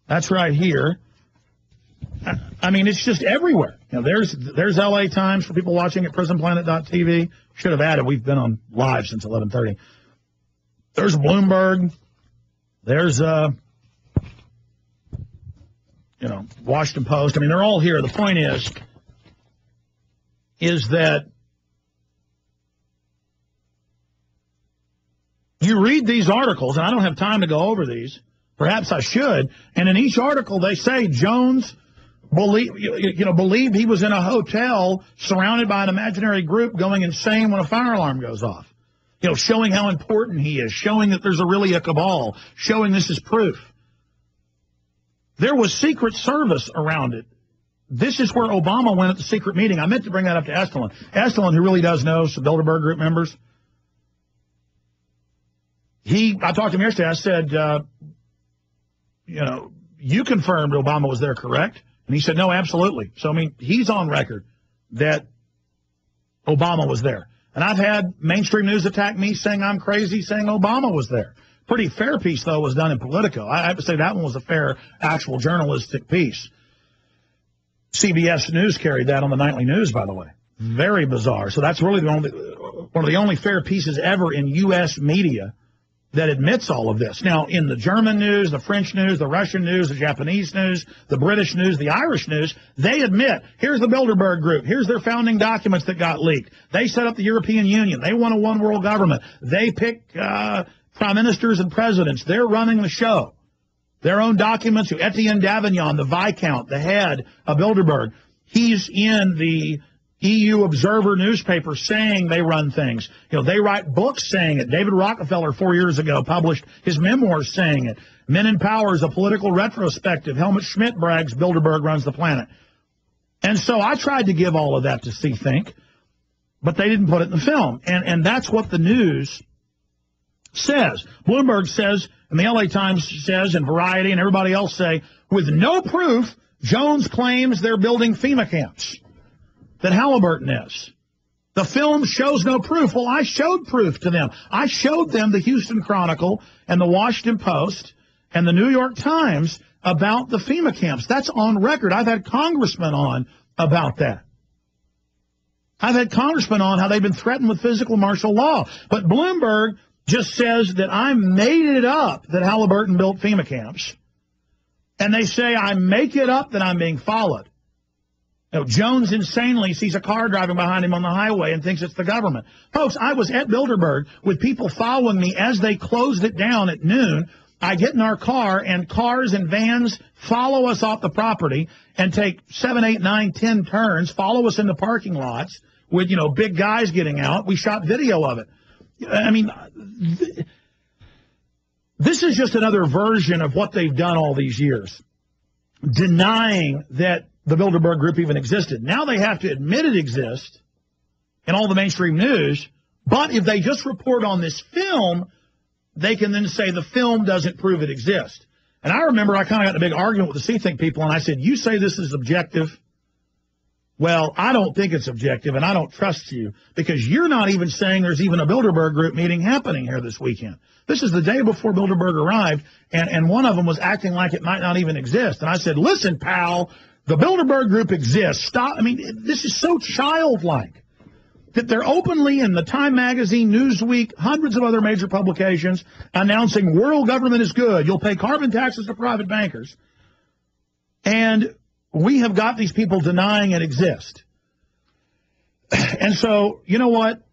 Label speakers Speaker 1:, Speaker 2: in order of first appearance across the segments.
Speaker 1: That's right here. I mean, it's just everywhere. You know, there's LA Times for people watching at prisonplanet.tv. Should have added. We've been on live since 11:30. There's Bloomberg. There's Washington Post. I mean, they're all here. The point is that you read these articles, and I don't have time to go over these. Perhaps I should. And in each article, they say Jones believed he was in a hotel surrounded by an imaginary group going insane when a fire alarm goes off. You know, showing how important he is, showing that there's really a cabal, showing this is proof. There was Secret Service around it. This is where Obama went at the secret meeting. I meant to bring that up to Estelin. Estelin, who really does know some Bilderberg Group members, I talked to him yesterday. I said, you confirmed Obama was there, correct? And he said, no, absolutely. So, I mean, he's on record that Obama was there. And I've had mainstream news attack me saying I'm crazy, saying Obama was there. Pretty fair piece, though, was done in Politico. I have to say that one was a fair, actual journalistic piece. CBS News carried that on the nightly news, by the way. Very bizarre. So that's really one of the only fair pieces ever in U.S. media that admits all of this. Now, in the German news, the French news, the Russian news, the Japanese news, the British news, the Irish news, they admit, here's the Bilderberg Group, here's their founding documents that got leaked. They set up the European Union. They want a one-world government. They pick prime ministers and presidents. They're running the show. Their own documents, Etienne Davignon, the Viscount, the head of Bilderberg, he's in the EU Observer newspaper saying they run things. You know, they write books saying it. David Rockefeller 4 years ago published his memoirs saying it. Men in Power is a political retrospective. Helmut Schmidt brags Bilderberg runs the planet. And so I tried to give all of that to See-Think, but they didn't put it in the film. And that's what the news says. Bloomberg says, and the LA Times says, and Variety and everybody else say, with no proof, Jones claims they're building FEMA camps. That Halliburton is. The film shows no proof. Well, I showed proof to them. I showed them the Houston Chronicle and the Washington Post and the New York Times about the FEMA camps. That's on record. I've had congressmen on about that. I've had congressmen on how they've been threatened with physical martial law. But Bloomberg just says that I made it up that Halliburton built FEMA camps. And they say I make it up that I'm being followed. You know, Jones insanely sees a car driving behind him on the highway and thinks it's the government. Folks, I was at Bilderberg with people following me as they closed it down at noon. I get in our car, and cars and vans follow us off the property and take 7, 8, 9, 10 turns, follow us into parking lots with, big guys getting out. We shot video of it. I mean, this is just another version of what they've done all these years, denying that the Bilderberg Group even existed. Now they have to admit it exists in all the mainstream news, but if they just report on this film, they can then say the film doesn't prove it exists. And I remember I kind of got in a big argument with the See-Think people, and I said, you say this is objective? Well, I don't think it's objective, and I don't trust you, because you're not even saying there's even a Bilderberg Group meeting happening here this weekend. This is the day before Bilderberg arrived, and one of them was acting like it might not even exist. And I said, listen, pal, the Bilderberg Group exists. Stop. I mean, this is so childlike that they're openly in the Time Magazine, Newsweek, hundreds of other major publications announcing world government is good. You'll pay carbon taxes to private bankers. And we have got these people denying it exists. And so, you know what?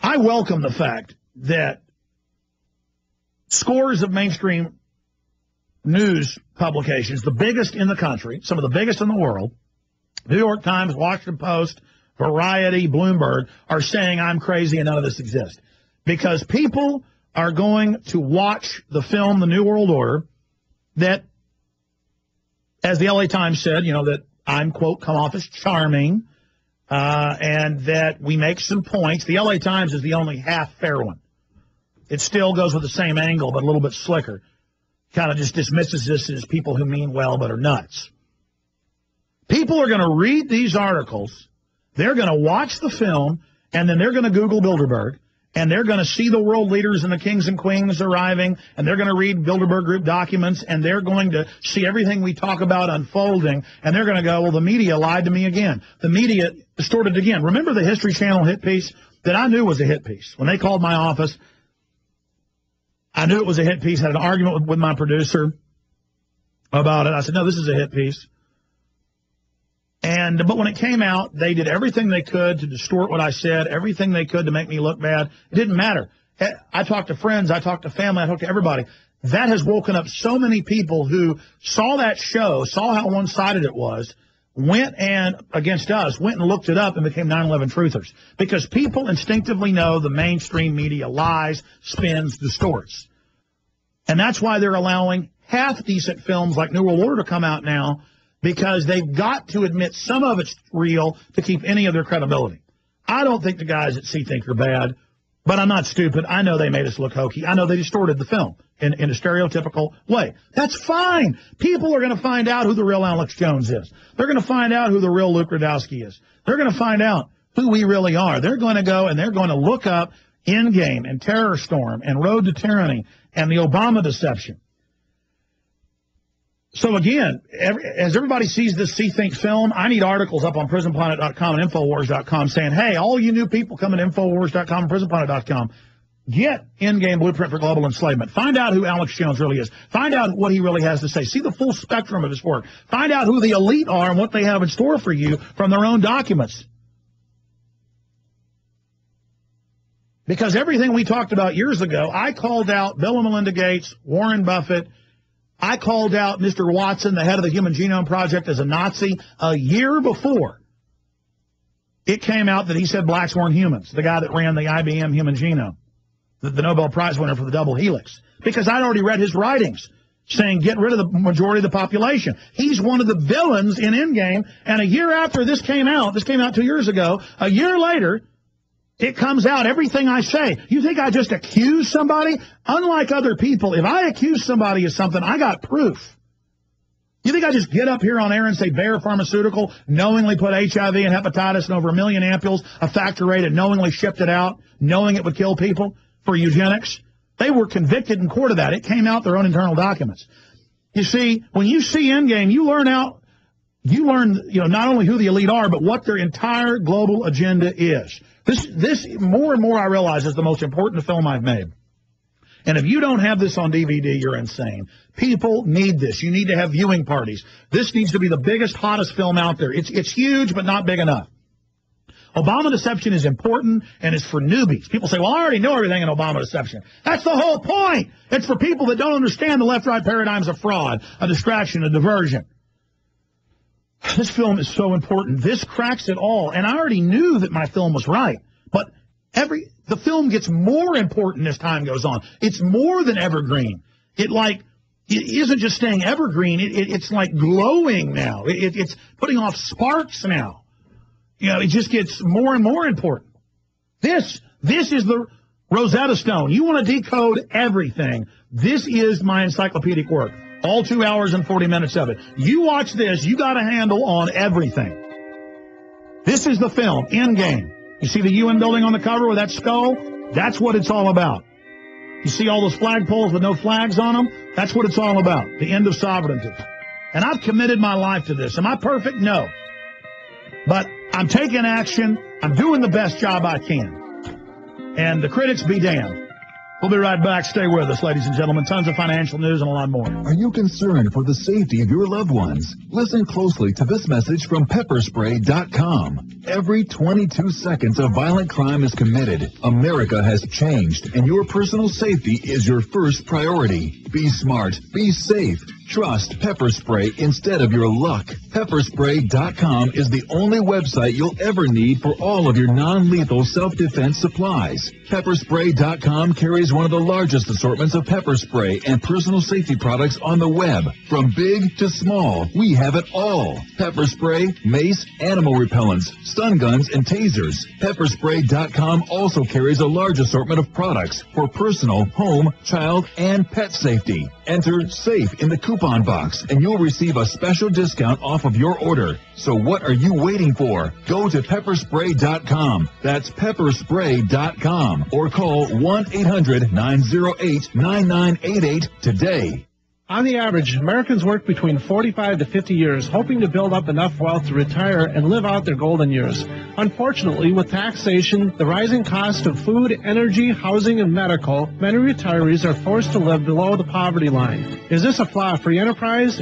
Speaker 1: I welcome the fact that scores of mainstream news publications, the biggest in the country, some of the biggest in the world, New York Times, Washington Post, Variety, Bloomberg, are saying I'm crazy and none of this exists. Because people are going to watch the film The New World Order that, as the LA Times said, that I'm, quote, come off as charming, and that we make some points. The LA Times is the only half fair one. It still goes with the same angle, but a little bit slicker. Kind of just dismisses this as people who mean well but are nuts. People are going to read these articles, they're going to watch the film, and then they're going to Google Bilderberg, and they're going to see the world leaders and the kings and queens arriving, and they're going to read Bilderberg Group documents, and they're going to see everything we talk about unfolding, and they're going to go, well, the media lied to me again. The media distorted again. Remember the History Channel hit piece that I knew was a hit piece? When they called my office, I knew it was a hit piece. I had an argument with my producer about it. I said, no, this is a hit piece. But when it came out, they did everything they could to distort what I said, everything they could to make me look bad. It didn't matter. I talked to friends, I talked to family, I talked to everybody. That has woken up so many people who saw that show, saw how one-sided it was, went and looked it up and became 9/11 truthers. Because people instinctively know the mainstream media lies, spins, distorts. And that's why they're allowing half-decent films like New World Order to come out now, because they've got to admit some of it's real to keep any of their credibility. I don't think the guys at Sea Think are bad, but I'm not stupid. I know they made us look hokey. I know they distorted the film in a stereotypical way. That's fine. People are going to find out who the real Alex Jones is. They're going to find out who the real Luke Rudkowski is. They're going to find out who we really are. They're going to go and they're going to look up Endgame and Terror Storm and Road to Tyranny and the Obama deception. So again, as everybody sees this Sea Think film, I need articles up on PrisonPlanet.com and Infowars.com saying, hey, all you new people come to Infowars.com and PrisonPlanet.com, get Endgame Blueprint for Global Enslavement. Find out who Alex Jones really is. Find out what he really has to say. See the full spectrum of his work. Find out who the elite are and what they have in store for you from their own documents. Because everything we talked about years ago, I called out Bill and Melinda Gates, Warren Buffett. I called out Mr. Watson, the head of the Human Genome Project, as a Nazi a year before it came out that he said blacks weren't humans, the guy that ran the IBM Human Genome, the Nobel Prize winner for the double helix. Because I'd already read his writings saying get rid of the majority of the population. He's one of the villains in Endgame, and a year after this came out 2 years ago, a year later, it comes out, everything I say. You think I just accuse somebody? Unlike other people, if I accuse somebody of something, I got proof. You think I just get up here on air and say Bayer Pharmaceutical knowingly put HIV and hepatitis in over 1 million ampules, a factor rate, and knowingly shipped it out, knowing it would kill people for eugenics? They were convicted in court of that. It came out their own internal documents. You see, when you see Endgame, you learn not only who the elite are, but what their entire global agenda is. This more and more I realize is the most important film I've made. And if you don't have this on DVD, you're insane. People need this. You need to have viewing parties. This needs to be the biggest, hottest film out there. It's huge, but not big enough. Obama deception is important, and it's for newbies. People say, well, I already know everything in Obama deception. That's the whole point. It's for people that don't understand the left-right paradigm's a fraud, a distraction, a diversion. This film is so important. This cracks it all. And I already knew that my film was right. But the film gets more important as time goes on. It's more than evergreen. It isn't just staying evergreen. It's like glowing now. It's putting off sparks now. It just gets more and more important. This is the Rosetta Stone. You want to decode everything. This is my encyclopedic work. All 2 hours and 40 minutes of it. You watch this, you got a handle on everything. This is the film, Endgame. You see the UN building on the cover with that skull? That's what it's all about. You see all those flagpoles with no flags on them? That's what it's all about, the end of sovereignty. And I've committed my life to this. Am I perfect? No. But I'm taking action. I'm doing the best job I can. And the critics be damned. We'll be right back. Stay with us, ladies and gentlemen. Tons of financial news and a lot more.
Speaker 2: Are you concerned for the safety of your loved ones? Listen closely to this message from pepperspray.com. Every 22 seconds a violent crime is committed. America has changed, and your personal safety is your first priority. Be smart. Be safe. Trust Pepper Spray instead of your luck. Pepperspray.com is the only website you'll ever need for all of your non-lethal self-defense supplies. Pepperspray.com carries one of the largest assortments of pepper spray and personal safety products on the web. From big to small, we have it all. Pepper spray, mace, animal repellents, stun guns, and tasers. Pepperspray.com also carries a large assortment of products for personal, home, child, and pet safety. Enter SAFE in the coupon coupon box and you'll receive a special discount off of your order. So what are you waiting for? Go to pepperspray.com. That's pepperspray.com or call 1-800-908-9988 today.
Speaker 3: On the average, Americans work between 45 to 50 years, hoping to build up enough wealth to retire and live out their golden years. Unfortunately, with taxation, the rising cost of food, energy, housing, and medical, many retirees are forced to live below the poverty line. Is this a flaw-free enterprise